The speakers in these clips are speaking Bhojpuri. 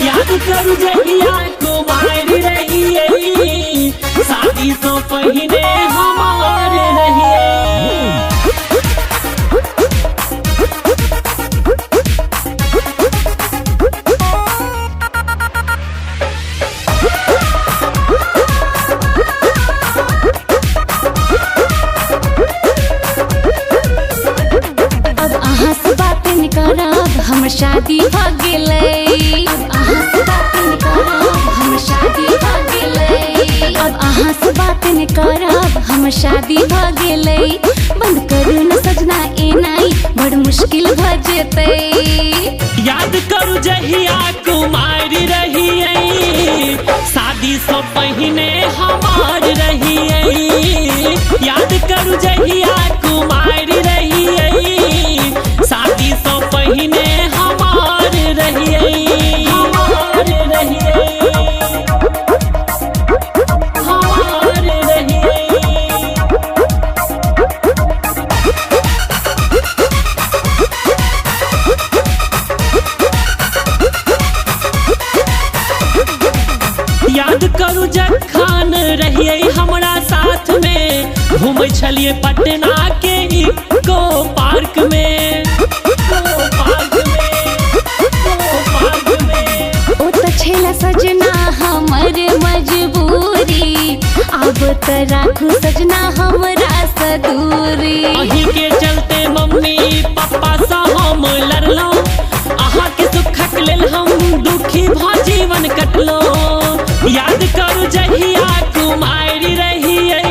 याद करू जहिया कुमारी रहिए, शादी से पहले हमार रहिए। अब अहाँ से बात नहीं करब, हमर शादी भ गेलै। अब अहाँ से बात नहीं करब, हमर शादी भ गेलै। अब अहाँ से बात नहीं करब, हमर शादी भ गेलै। बंद करू न सजना एनाई, बड़ मुश्किल भ जेतै। याद करू जहिया कुमारी रहिए, शादी से पहले हमार रहिए। याद करू जहिया कुमारी रहिए, शादी से पहले हमार रहिए। हमार रहिए, हमार रहिए। याद करू जखन रहिए हमरा साथ में, घूमै छलिए पटना के इको पार्क में। ओ त छेला सजना हमर मजबूरी, अब त राखू सजना हमरा से दूरी। अही के चलते मम्मी पापा से हम लड़लौं, अहाँ के सुखक लेल हम दुखी भ जीवन कटलौं। याद करू जहिया कुमारी रहिए,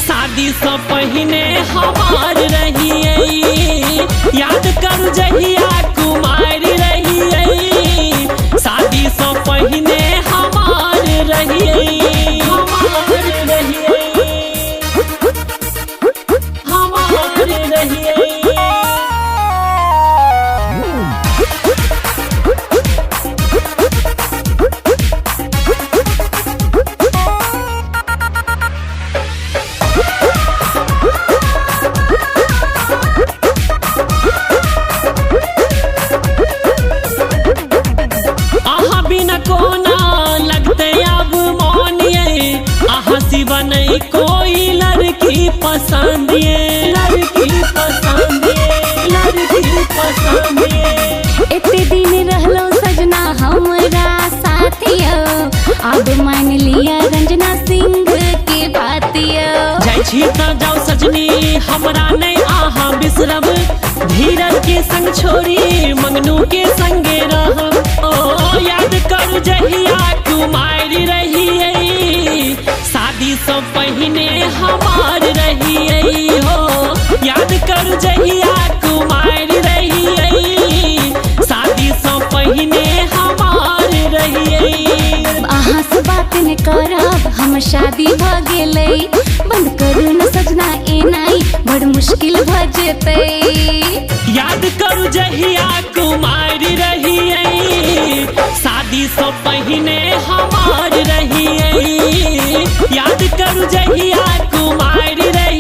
शादी से पहले हमार रहिए। याद करू जहिया कुमारी रहिए, शादी से पहले हमार रहिए। हमार रहिए, हमार रहिए। अहाँ बिना कोना लगते अब मानिए, अहाँ सिवा नहीं कोई लड़की पसंद ये। लड़की पसंद ये, लड़की पसंद ये। एते दिन रहलो सजना हमरा साथियो, अब मान लिया रंजना सिंह के बातियो। जाइ छी त जाओ सजनी, हमरा नहीं अहाँ बिसरब। धीरज के संग छोड़ी मंगनू के संगे रहब। ओ याद करू जहिया कुमारी रहिए, शादी से पहले हमार रहिए। हो याद करू जहिया कुमारी रहिए, शादी से पहले हमार रहिए। अहाँ से बात नहीं करब, हमर शादी भ गेलै। बंद करू न सजना एनाई, बड़ मुश्किल भ जेतै। याद करू जहिया कुमारी रहिए, शादी से पहले हमार रहिए। याद करू जहिया कुमारी रहिए।